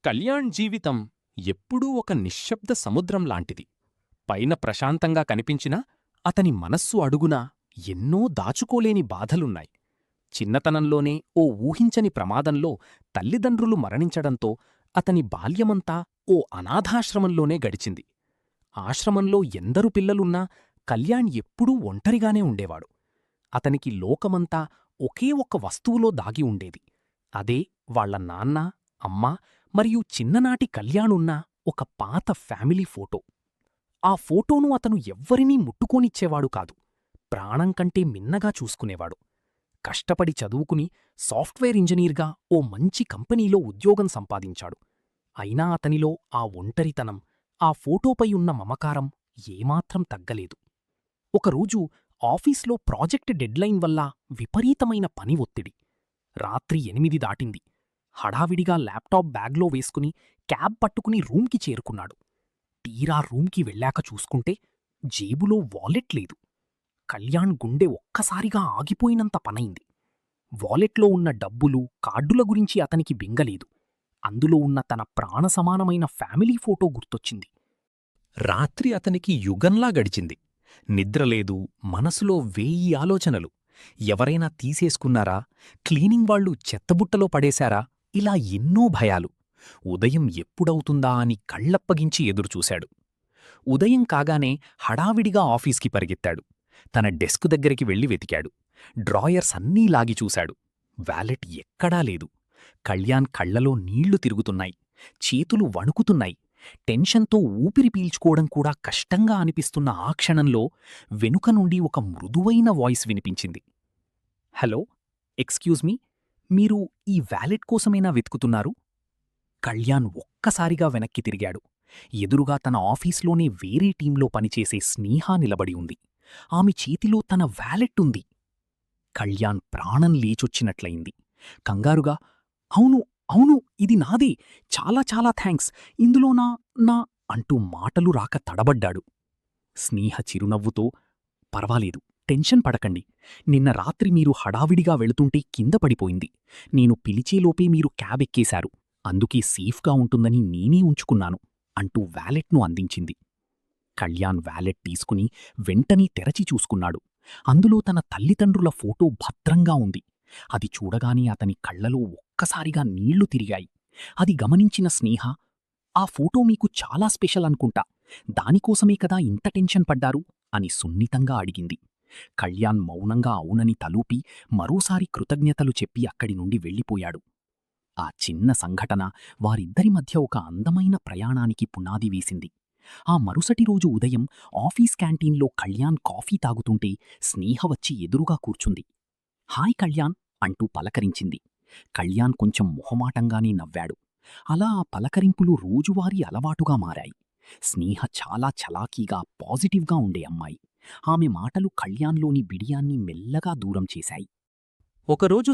కళ్యాణ్ జీవితం ఎప్పుడూ ఒక నిశ్శబ్ద సముద్రం లాంటిది. పైన ప్రశాంతంగా కనిపించినా అతని మనస్సు అడుగున ఎన్నో దాచుకోలేని బాధలున్నాయి. చిన్నతనంలోనే ఓ ఊహించని ప్రమాదంలో తల్లిదండ్రులు మరణించడంతో అతని బాల్యమంతా ఓ అనాథాశ్రమంలోనే గడిచింది. ఆశ్రమంలో ఎందరు పిల్లలున్నా కళ్యాణ్ ఎప్పుడూ ఒంటరిగానే ఉండేవాడు. అతనికి లోకమంతా ఒకే ఒక్క వస్తువులో దాగి ఉండేది. అదే వాళ్ల నాన్న, అమ్మ మరియు చిన్ననాటి కళ్యాణున్న ఒక పాత ఫ్యామిలీ ఫోటో. ఆ ఫోటోను అతను ఎవ్వరినీ ముట్టుకోనిచ్చేవాడు కాదు. ప్రాణం కంటే మిన్నగా చూసుకునేవాడు. కష్టపడి చదువుకుని సాఫ్ట్వేర్ ఇంజనీర్గా ఓ మంచి కంపెనీలో ఉద్యోగం సంపాదించాడు. అయినా అతనిలో ఆ ఒంటరితనం, ఆ ఫోటోపై ఉన్న మమకారం ఏమాత్రం తగ్గలేదు. ఒకరోజు ఆఫీస్లో ప్రాజెక్ట్ డెడ్లైన్ వల్ల విపరీతమైన పని ఒత్తిడి. రాత్రి 8 దాటింది. హడావిడిగా ల్యాప్టాప్ బ్యాగ్లో వేసుకుని క్యాబ్ పట్టుకుని రూమ్కి చేరుకున్నాడు. తీరా రూమ్కి వెళ్ళాక చూసుకుంటే జేబులో వాలెట్ లేదు. కళ్యాణ్ గుండె ఒక్కసారిగా ఆగిపోయినంత పనైంది. వాలెట్లో ఉన్న డబ్బులు, కార్డుల గురించి అతనికి బెంగలేదు. అందులో ఉన్న తన ప్రాణసమానమైన ఫ్యామిలీ ఫోటో గుర్తొచ్చింది. రాత్రి అతనికి యుగంలా గడిచింది. నిద్రలేదు, మనసులో 1000 ఆలోచనలు. ఎవరైనా తీసేసుకున్నారా? క్లీనింగ్ వాళ్లు చెత్తబుట్టలో పడేశారా? ఇలా ఎన్నో భయాలు. ఉదయం ఎప్పుడవుతుందా అని కళ్లప్పగించి ఎదురుచూశాడు. ఉదయం కాగానే హడావిడిగా ఆఫీస్కి పరిగెత్తాడు. తన డెస్క్ దగ్గరికి వెళ్లి వెతికాడు. డ్రాయర్స్ అన్నీ లాగి చూశాడు. వ్యాలెట్ ఎక్కడా లేదు. కళ్యాణ్ కళ్లలో నీళ్లు తిరుగుతున్నాయి. చేతులు వణుకుతున్నాయి. టెన్షన్తో ఊపిరి పీల్చుకోవడం కూడా కష్టంగా అనిపిస్తున్న ఆ క్షణంలో వెనుక నుండి ఒక మృదువైన వాయిస్ వినిపించింది. హలో, ఎక్స్క్యూజ్ మీ, మీరు ఈ వ్యాలెట్ కోసమేనా వెతుకుతున్నారు? కళ్యాణ్ ఒక్కసారిగా వెనక్కి తిరిగాడు. ఎదురుగా తన ఆఫీస్లోనే వేరే టీంలో పనిచేసే స్నేహ నిలబడి ఉంది. ఆమె చేతిలో తన వ్యాలెట్ ఉంది. కళ్యాణ్ ప్రాణం లేచొచ్చినట్లయింది. కంగారుగా, అవును అవును, ఇది నాదే, చాలా చాలా థ్యాంక్స్, ఇందులో నా నా అంటూ మాటలు రాక తడబడ్డాడు. స్నేహ చిరునవ్వుతో, పర్వాలేదు, టెన్షన్ పడకండి. నిన్న రాత్రి మీరు హడావిడిగా వెళుతుంటే కింద పడిపోయింది. నేను పిలిచేలోపే మీరు క్యాబ్ ఎక్కేశారు. అందుకే సేఫ్గా ఉంటుందని నేనే ఉంచుకున్నాను అంటూ వ్యాలెట్ను అందించింది. కళ్యాణ్ వ్యాలెట్ తీసుకుని వెంటనే తెరచి చూసుకున్నాడు. అందులో తన తల్లిదండ్రుల ఫోటో భద్రంగా ఉంది. అది చూడగానే అతని కళ్లలో ఒక్కసారిగా నీళ్లు తిరిగాయి. అది గమనించిన స్నేహ, ఆ ఫోటో మీకు చాలా స్పెషల్ అనుకుంటా, దానికోసమే కదా ఇంత టెన్షన్ పడ్డారు అని సున్నితంగా అడిగింది. కళ్యాణ్ మౌనంగా అవునని తలూపి మరోసారి కృతజ్ఞతలు చెప్పి అక్కడి నుండి వెళ్ళిపోయాడు. ఆ చిన్న సంఘటన వారిద్దరి మధ్య ఒక అందమైన ప్రయాణానికి పునాది వేసింది. ఆ మరుసటి రోజు ఉదయం ఆఫీస్ క్యాంటీన్లో కళ్యాణ్ కాఫీ తాగుతుంటే స్నేహ వచ్చి ఎదురుగా కూర్చుంది. హాయ్ కళ్యాణ్ అంటూ పలకరించింది. కళ్యాణ్ కొంచెం మొహమాటంగానే నవ్వాడు. అలా ఆ పలకరింపులు రోజువారీ అలవాటుగా మారాయి. స్నేహ చాలా చలాకీగా, పాజిటివ్గా ఉండే అమ్మాయి. ఆమె మాటలు కళ్యాణ్లోని బిడియాన్ని మెల్లగా దూరం చేశాయి. ఒకరోజు